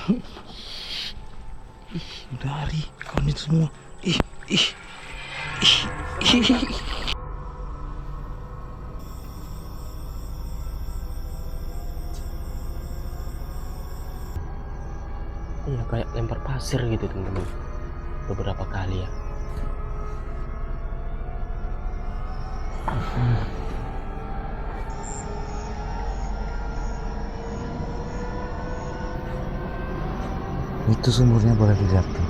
Ih, dari kawan itu semua. Ih, ih, ih, ih. Iya, kayak lempar pasir gitu teman-teman, beberapa kali ya. Itu sumurnya boleh dilihat tuh.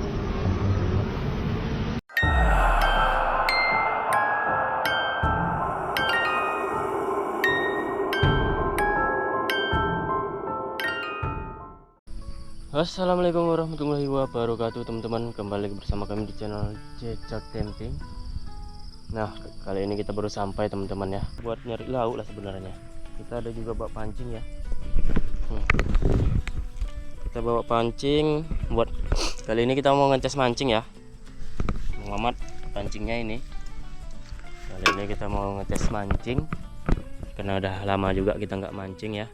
Assalamualaikum warahmatullahi wabarakatuh teman-teman, kembali lagi bersama kami di channel Cecak Camping. Nah, kali ini kita baru sampai teman-teman ya, buat nyari lauk lah sebenarnya. Kita ada juga bawa pancing ya. Kita bawa pancing buat kali ini kita mau ngetes mancing ya. Muhammad pancingnya ini. Kali ini kita mau ngetes mancing karena udah lama juga kita nggak mancing ya.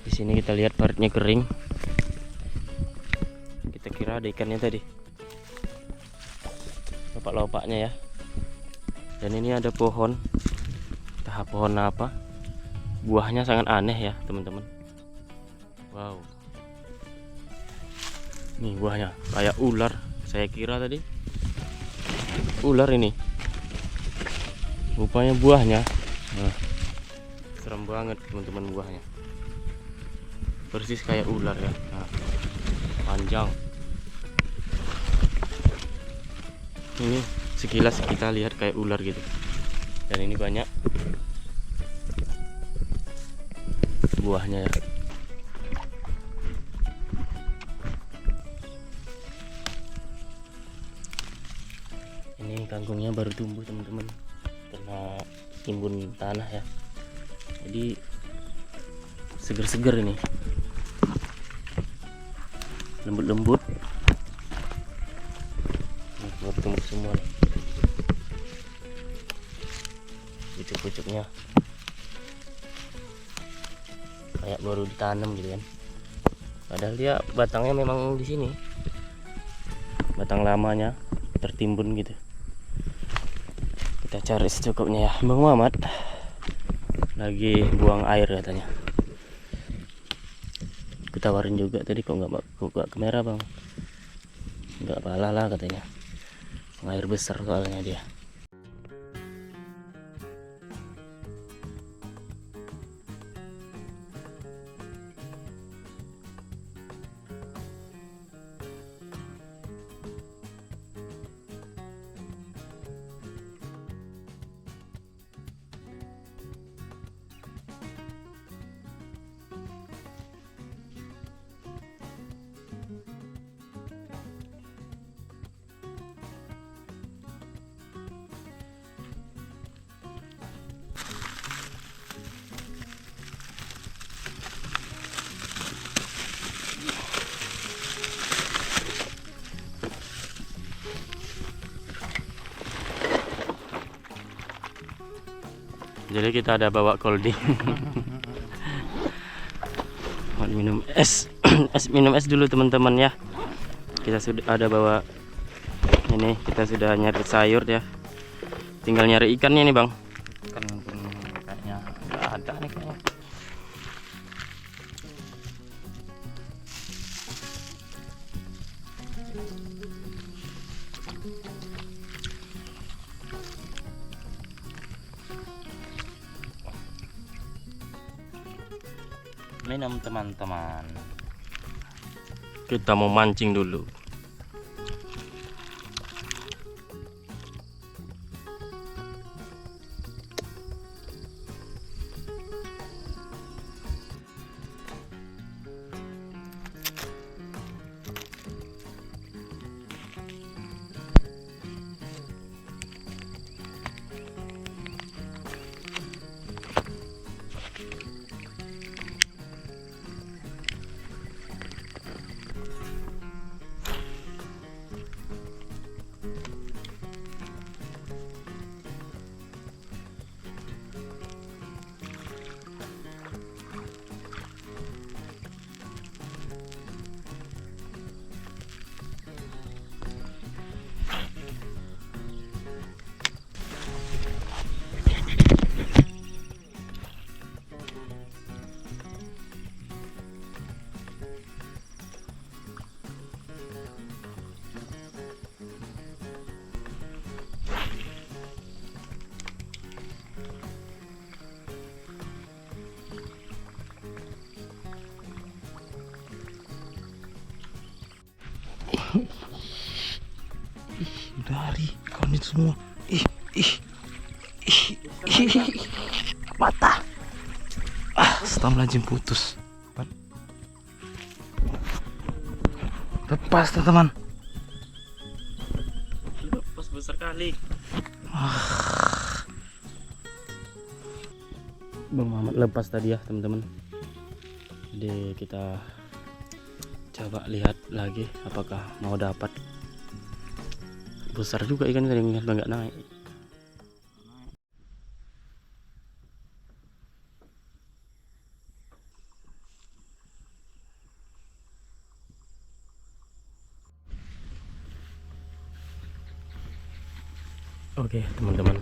Di sini kita lihat paritnya kering. Kita kira ada ikannya tadi, lopak-lopaknya ya. Dan ini ada pohon, entah pohon apa, buahnya sangat aneh ya teman-teman. Wow, nih buahnya kayak ular, saya kira tadi ular, ini rupanya buahnya. Nah, serem banget teman-teman, buahnya persis kayak ular ya. Nah, panjang. Ini sekilas kita lihat kayak ular gitu, dan ini banyak buahnya ya. Ini kangkungnya baru tumbuh teman-teman, kena timbun tanah ya, jadi seger-seger ini, lembut-lembut. Baru tumbuh semua nih. Pucuk-pucuknya kayak baru ditanam gitu kan, padahal dia batangnya memang di sini, batang lamanya tertimbun gitu. Kita cari secukupnya ya. Bang Muhammad lagi buang air katanya. Aku tawarin juga tadi, kok nggak kamera bang, nggak apalah lah katanya, air besar soalnya dia. Jadi kita ada bawa colding buat minum es. Minum es dulu teman-teman ya. Kita sudah ada bawa ini, kita sudah nyari sayur ya, tinggal nyari ikannya nih bang. Kan kayaknya nggak ada nih kayaknya. Minum teman-teman. Kita mau mancing dulu. Dari kawan itu semua. Ih, ih, ih, ih, patah. Astagfirullahaladzim, putus. Lepas teman-teman. Lepas besar kali. Bang Mamat lepas tadi ya teman-teman. Jadi kita coba lihat lagi apakah mau dapat. Besar juga ikan tadi, nggak naik. Oke teman-teman,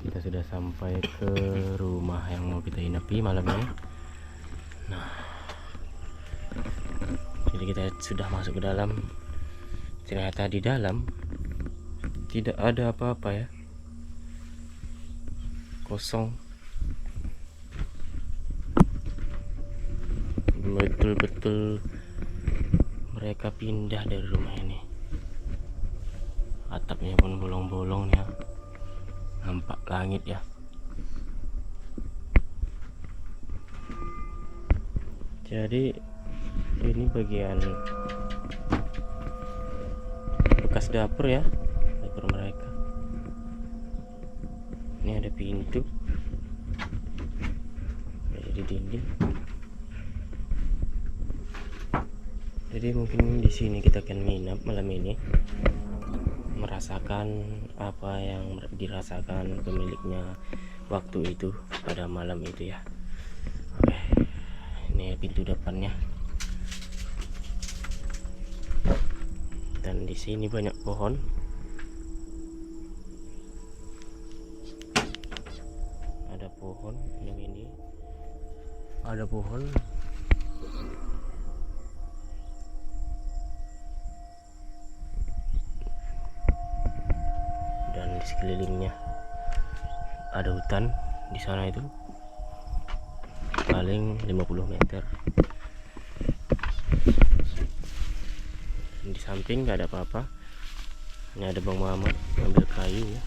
kita sudah sampai ke rumah yang mau kita hinapi malam ini. Nah, jadi kita sudah masuk ke dalam. Ternyata di dalam tidak ada apa-apa ya, kosong. Betul-betul mereka pindah dari rumah ini. Atapnya pun bolong-bolong ya, nampak langit ya. Jadi ini bagian bekas dapur ya, dapur mereka. Ini ada pintu, jadi dinding. Jadi mungkin di sini kita akan nginap malam ini, merasakan apa yang dirasakan pemiliknya waktu itu pada malam itu ya. Oke, ini pintu depannya. Dan di sini banyak pohon. Ada pohon yang ini. Ada pohon. Dan di sekelilingnya ada hutan di sana itu. Paling 50 meter. Di samping nggak ada apa-apa, hanya ada Bang Muhammad ambil kayu ya.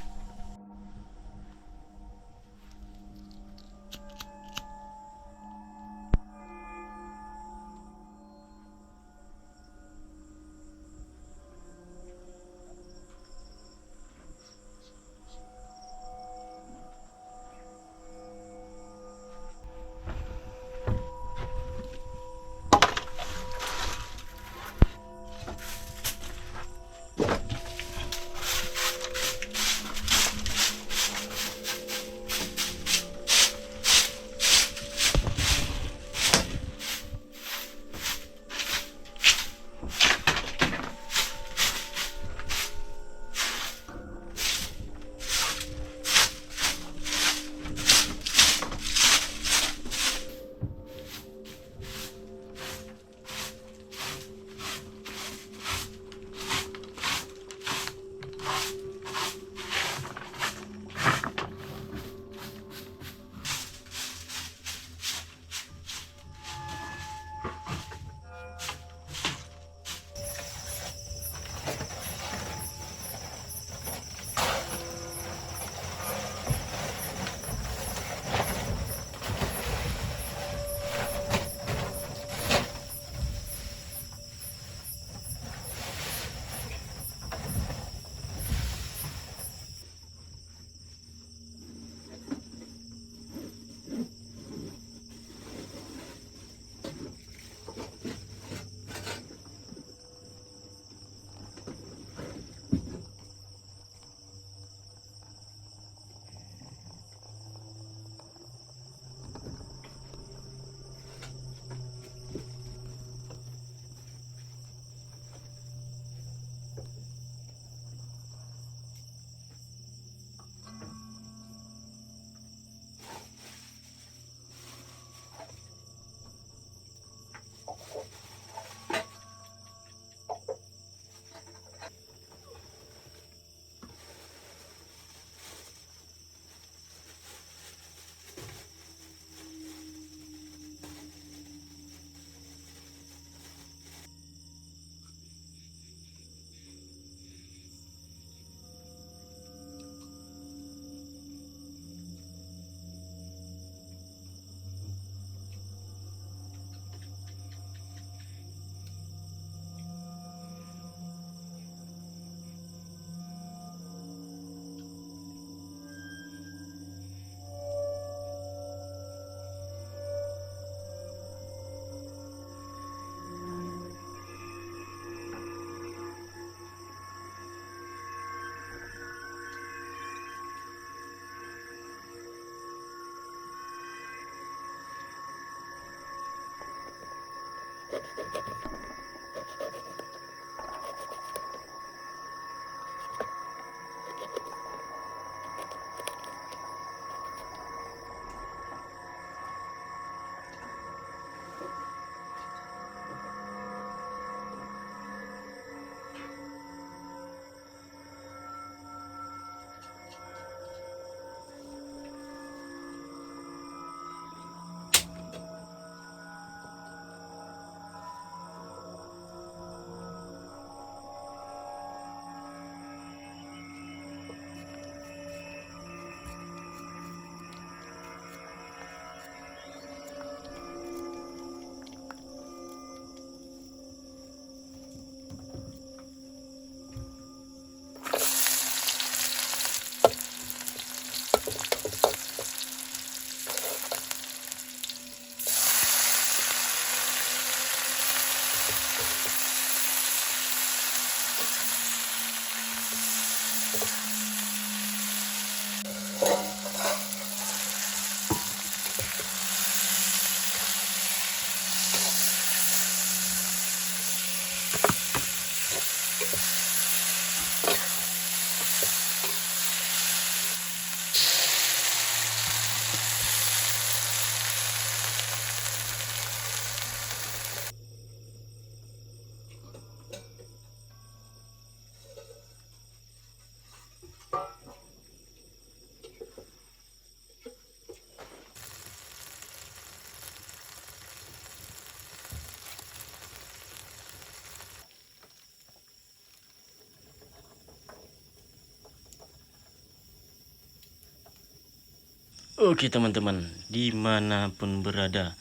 Oke teman-teman, dimanapun berada,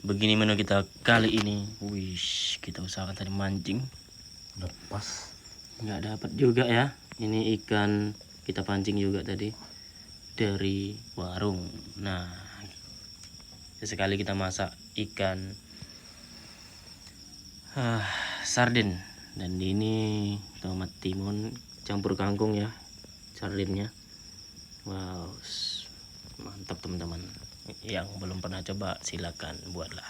begini menu kita kali ini. Wih, kita usahakan tadi mancing, Lepas. nggak dapat juga ya. Ini ikan kita pancing juga tadi dari warung. Nah, sesekali kita masak ikan sarden, dan ini tomat timun campur kangkung ya sardennya. Wow, mantap teman-teman. Yang belum pernah coba silakan buatlah,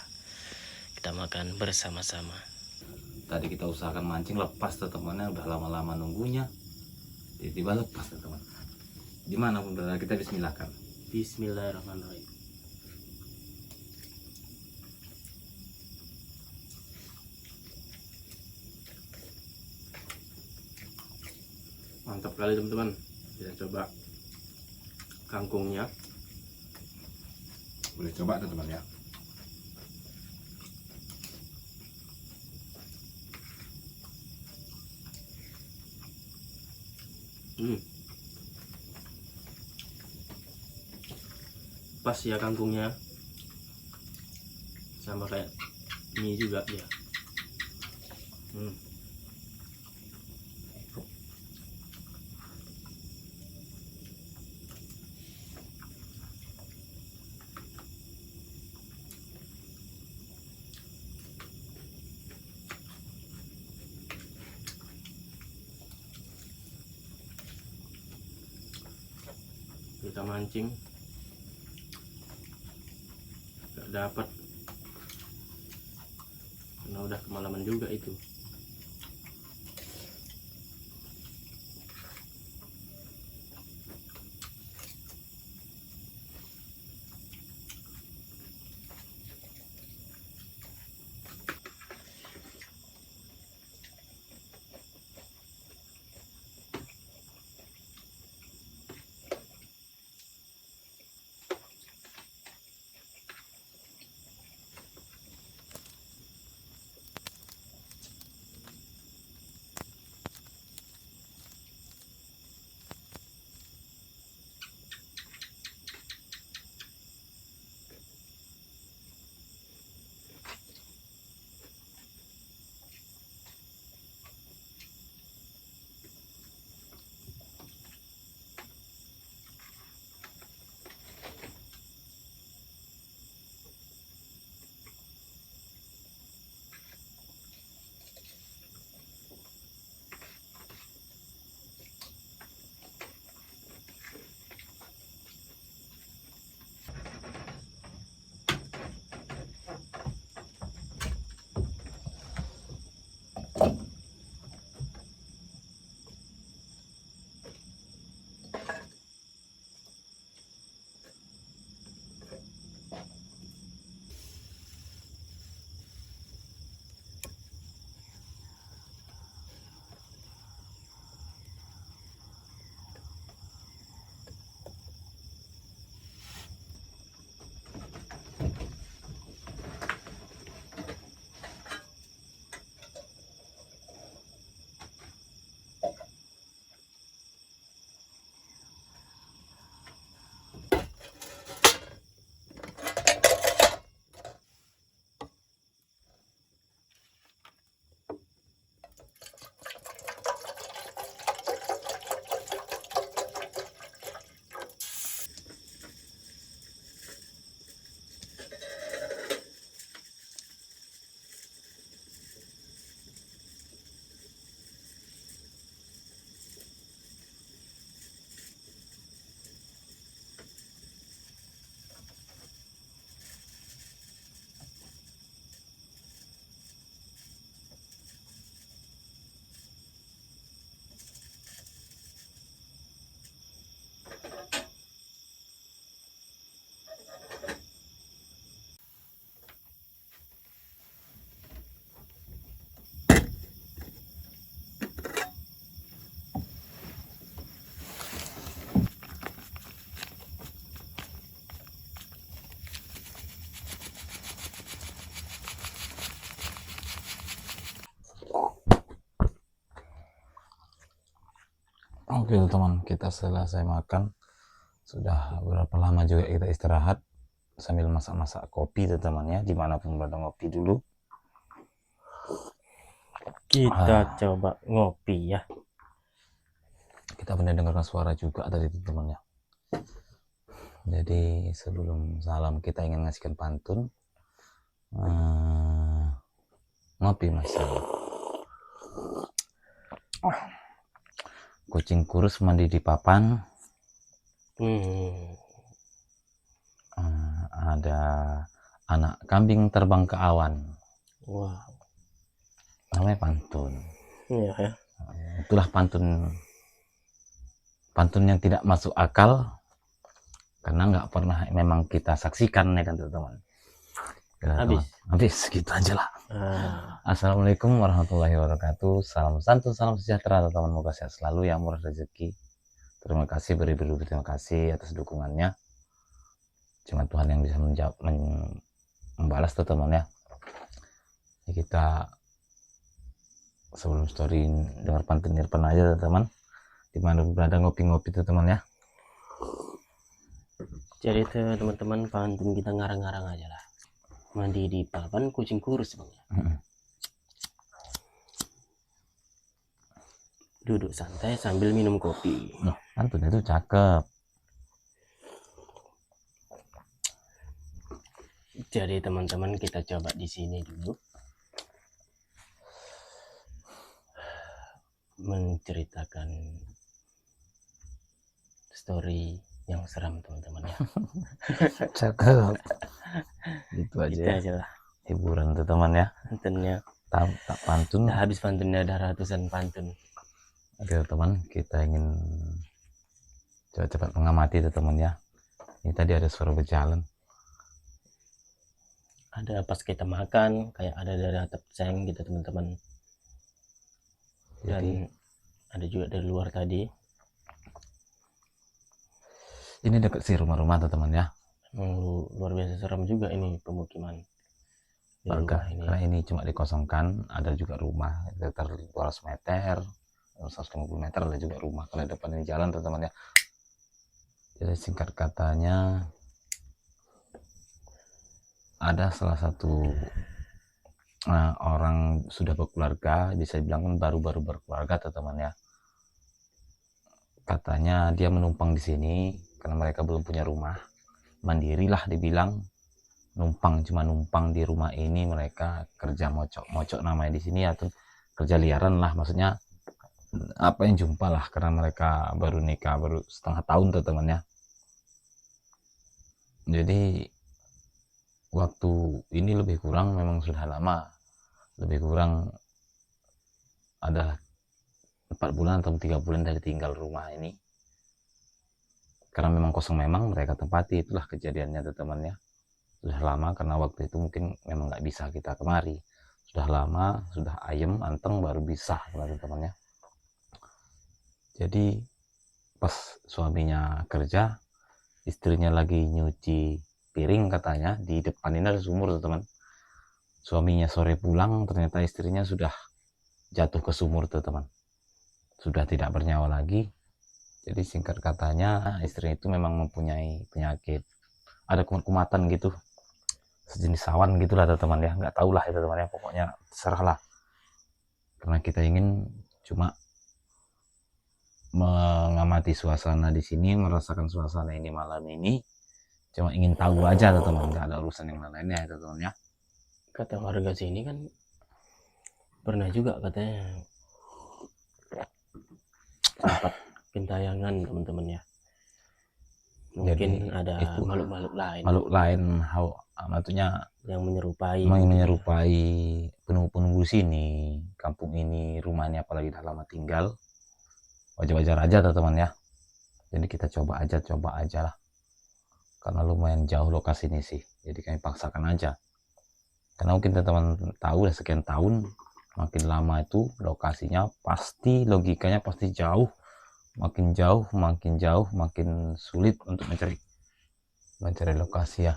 kita makan bersama-sama. Tadi kita usahakan mancing, lepas tuh temannya, udah lama-lama nunggunya. Tiba-tiba lepas tuh teman. Dimanapun berada kita bismillahkan. Bismillahirrahmanirrahim. Mantap kali teman-teman. Kita coba kangkungnya. Boleh coba tuh teman ya. Pas ya kangkungnya, sama kayak mie juga ya. Kita mancing gak dapat karena udah kemalaman juga itu. Oke teman, kita selesai makan. Sudah berapa lama juga kita istirahat sambil masak-masak kopi teman-teman ya, dimanapun berada ngopi dulu. Kita coba ngopi ya. Kita pernah dengarkan suara juga tadi teman-teman ya. Jadi sebelum salam kita ingin ngasihkan pantun. Ngopi mas. Kucing kurus mandi di papan. Ada anak kambing terbang ke awan. Wow. Namanya pantun. Iya ya. Itulah pantun yang tidak masuk akal karena nggak pernah memang kita saksikan ya kan teman-teman. Habis gitu aja lah. Assalamualaikum warahmatullahi wabarakatuh. Salam santun, salam sejahtera teman-teman, moga sehat selalu yang murah rezeki. Terima kasih, beribu terima kasih atas dukungannya. Cuma Tuhan yang bisa membalas teman-teman ya. Kita sebelum story dengar pantun Irfan aja teman-teman, dimana berada ngopi-ngopi teman-teman ya. Jadi teman-teman, pantun kita ngarang-ngarang aja lah. Mandi di papan kucing kurus bang. Duduk santai sambil minum kopi. Pantun itu cakep. Jadi teman-teman, kita coba di sini dulu menceritakan story yang seram teman-teman ya. Cakep. Gitu aja Gitu ya. aja lah Hiburan tuh teman ya. pantunnya. Tak pantun. Udah habis pantunnya, ada ratusan pantun. Oke teman, kita ingin coba cepat mengamati teman ya. Ini tadi ada suara berjalan. Ada pas kita makan, kayak ada dari atap seng gitu teman-teman. Dan ada juga dari luar tadi. Ini dekat sih rumah-rumah teman ya. Luar biasa seram juga ini pemukiman Warga ini. Karena ini cuma dikosongkan, ada juga rumah sekitar 200 meter, 150 meter ada juga rumah. Kalau depan ini jalan teman-teman ya. Jadi singkat katanya, ada salah satu orang sudah berkeluarga, bisa dibilang kan baru-baru berkeluarga teman-teman ya. Katanya dia menumpang di sini karena mereka belum punya rumah. Mandirilah dibilang, cuma numpang di rumah ini. Mereka kerja mocok namanya di sini, atau kerja liaran lah, maksudnya apa yang jumpa lah, karena mereka baru nikah baru setengah tahun teman ya. Jadi waktu ini lebih kurang memang sudah lama, lebih kurang ada 4 bulan atau 3 bulan dari tinggal rumah ini, karena memang kosong, memang mereka tempati. Itulah kejadiannya teman ya. Sudah lama, karena waktu itu mungkin memang nggak bisa kita kemari, sudah lama, sudah ayem anteng baru bisa teman-teman ya. Jadi pas suaminya kerja, istrinya lagi nyuci piring, katanya di depan ini ada sumur teman. Suaminya sore pulang, ternyata istrinya sudah jatuh ke sumur teman, sudah tidak bernyawa lagi. Jadi singkat katanya, istri itu memang mempunyai penyakit, ada kumat-kumatan gitu, sejenis sawan gitulah teman ya, nggak tahu lah itu teman ya, pokoknya terserah lah. Karena kita ingin cuma mengamati suasana di sini, merasakan suasana ini malam ini, cuma ingin tahu aja teman, nggak ada urusan yang lainnya itu teman ya. Kata warga sini kan pernah juga katanya sempat pentayangan teman-teman ya. Mungkin jadi, ada makhluk-makhluk lain. Maksudnya yang menyerupai penunggu sini, kampung ini, rumahnya apalagi dah lama tinggal. Wajar-wajar aja teman ya. Jadi kita coba aja lah. Karena lumayan jauh lokasi ini sih. Jadi kami paksakan aja. Karena mungkin teman-teman tahu ya, sekian tahun, makin lama itu lokasinya pasti, logikanya pasti jauh. Makin jauh, makin sulit untuk mencari lokasi ya.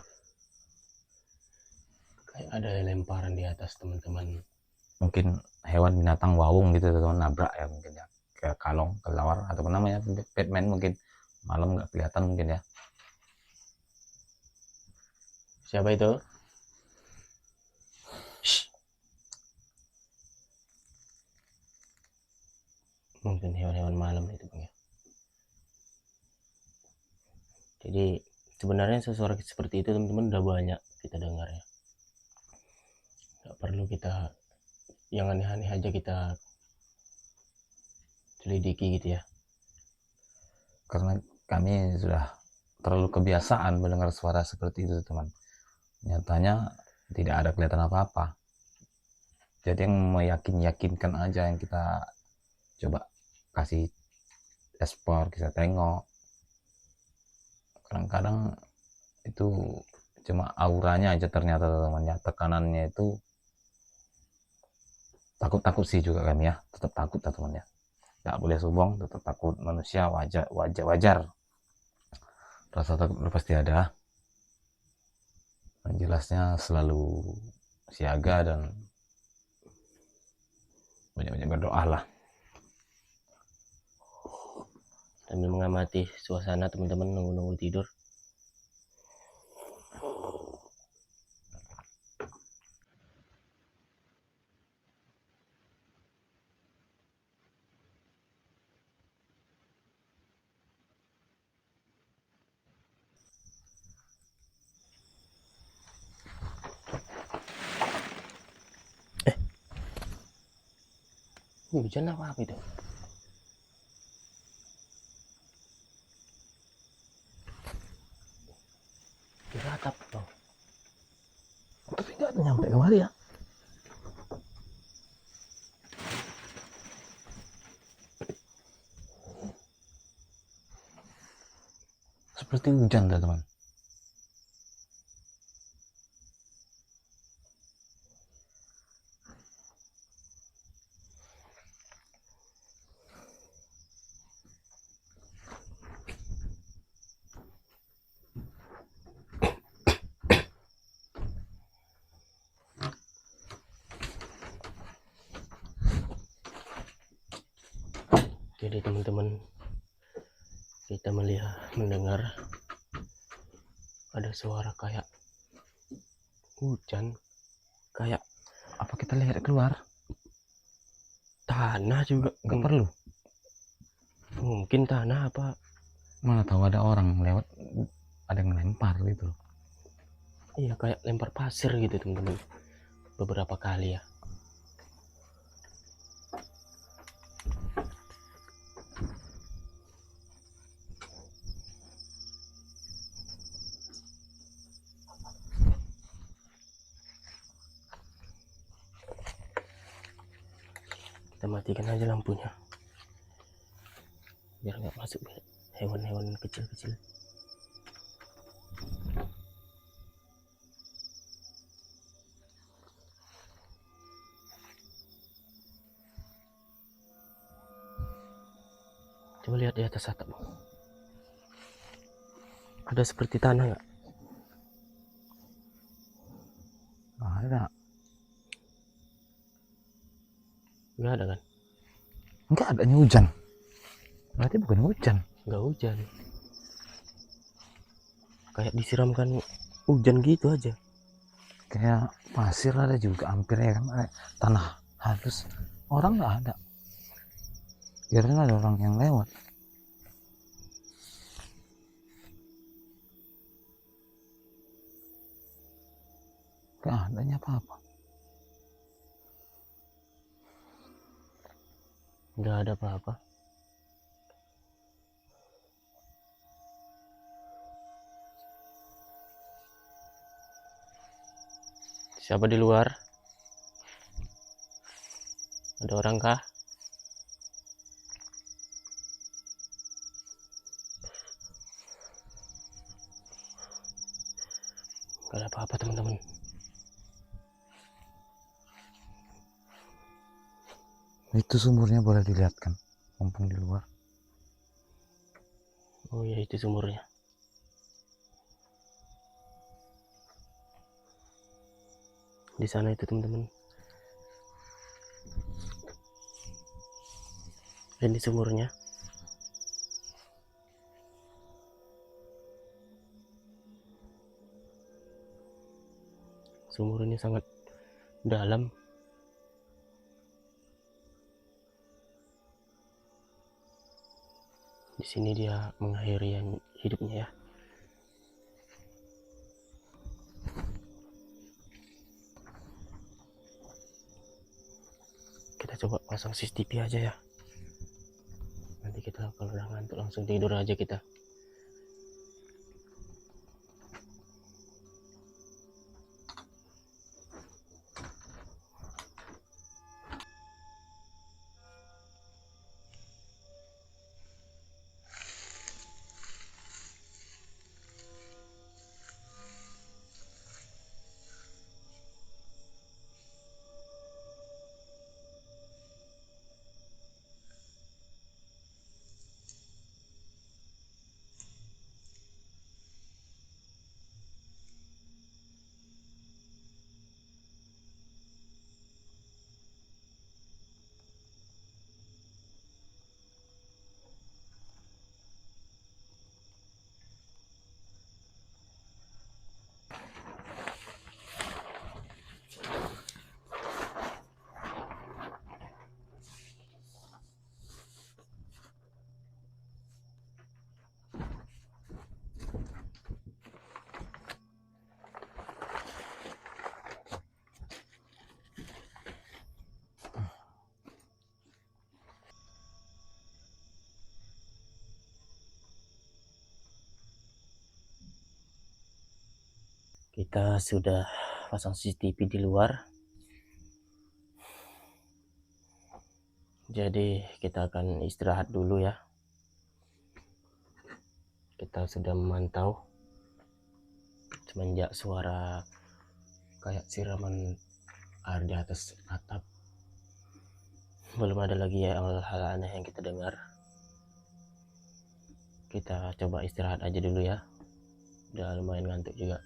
Kayak ada lemparan di atas teman-teman. Mungkin hewan binatang wawung gitu teman-teman, nabrak ya mungkin ya, ke kalong, kelawar, atau namanya Batman mungkin malam nggak kelihatan mungkin ya. Siapa itu? Shh. Mungkin hewan-hewan malam itu Bang ya. Jadi sebenarnya suara seperti itu teman-teman udah banyak kita dengar ya. Nggak perlu kita yang aneh-aneh aja kita selidiki gitu ya. Karena kami sudah terlalu kebiasaan mendengar suara seperti itu teman. Nyatanya tidak ada kelihatan apa-apa. Jadi yang meyakinkan aja yang kita coba kasih ekspor, kita tengok. Kadang-kadang itu cuma auranya aja ternyata teman-teman ya. Tekanannya itu takut sih juga kami ya, tetap takut ya teman ya. Nggak boleh sombong, tetap takut, manusia wajar. Rasa takut pasti ada. Yang jelasnya selalu siaga dan banyak-banyak berdoa lah. Sambil mengamati suasana teman-teman nunggu-nunggu tidur. Hujan apa itu? Diratap loh. Tapi nggak nyampe kemari ya. Seperti hujan teman. Jadi teman-teman, kita mendengar ada suara kayak hujan, kayak Apa kita lihat keluar? tanah juga. Nggak perlu. Mungkin tanah apa? Mana tahu ada orang lewat, ada yang lempar gitu. Iya kayak lempar pasir gitu teman-teman. Beberapa kali ya. Kita matikan aja lampunya biar nggak masuk hewan-hewan kecil-kecil. Coba lihat di atas atap. Ada seperti tanah nggak? Ada. Nggak ada kan? Nggak adanya hujan. Berarti bukan hujan. Nggak hujan. Kayak disiramkan hujan gitu aja. Kayak pasir ada juga hampir ya kan. Tanah halus. Orang nggak ada. Kirain ada orang yang lewat. Nggak adanya apa-apa. Nggak ada apa-apa. Siapa di luar? Ada orang kah? Nggak ada apa-apa teman-teman. Itu sumurnya boleh dilihat kan, mumpung di luar. Oh ya itu sumurnya. Di sana itu teman-teman. Ini sumurnya. Sumur ini sangat dalam. Di sini dia mengakhiri hidupnya ya. Kita coba pasang CCTV aja ya. Nanti kita kalau udah ngantuk langsung tidur aja kita. Kita sudah pasang CCTV di luar. Jadi kita akan istirahat dulu ya. Kita sudah memantau semenjak suara kayak siraman air di atas atap. Belum ada lagi ya hal-hal aneh yang kita dengar. Kita coba istirahat aja dulu ya. Udah lumayan ngantuk juga.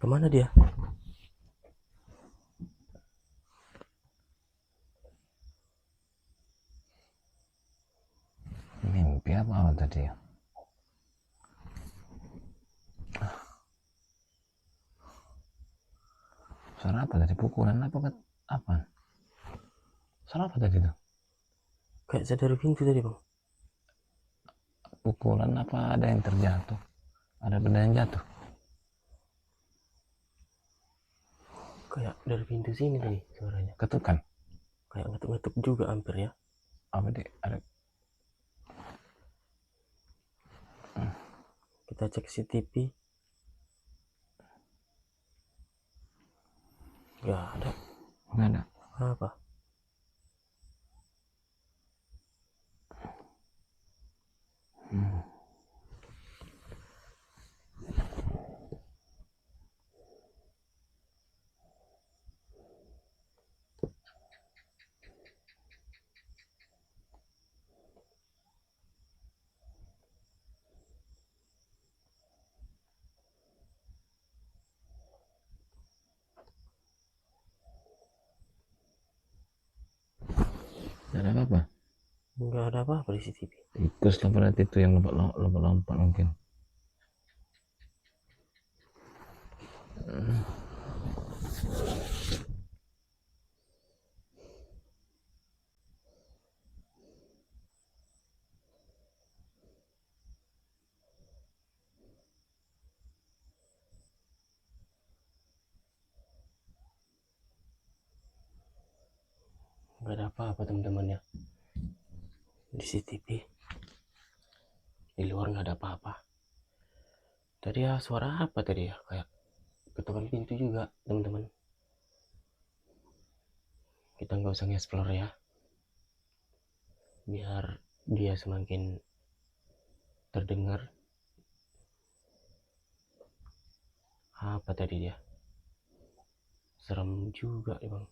Kemana dia? Mimpi apa tadi ya? Suara apa tadi? Pukulan apa? Apa? Suara apa tadi tuh? Kayak sadar pintu tadi bang. Pukulan apa ada yang terjatuh? Ada benda yang jatuh? Kayak dari pintu sini tadi suaranya. Ketukan? Kayak ngetuk-ngetuk juga hampir ya. Apa deh? Ada. Kita cek CCTV. Gak ada. Nggak ada. Apa? Nggak ada apa-apa. Nggak ada apa-apa di CCTV. Tikus lah berarti itu yang lompat mungkin. Nggak ada apa-apa teman-teman ya. Di CCTV. Di luar nggak ada apa-apa. Tadi ya suara apa tadi ya? Kayak ketukan pintu juga teman-teman. Kita nggak usah nge-explore ya. Biar dia semakin terdengar. Apa tadi dia? Serem juga ya bang.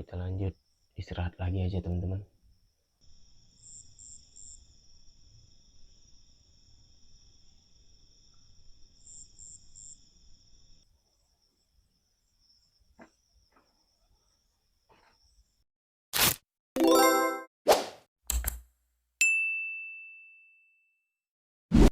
Kita lanjut istirahat lagi aja teman-teman.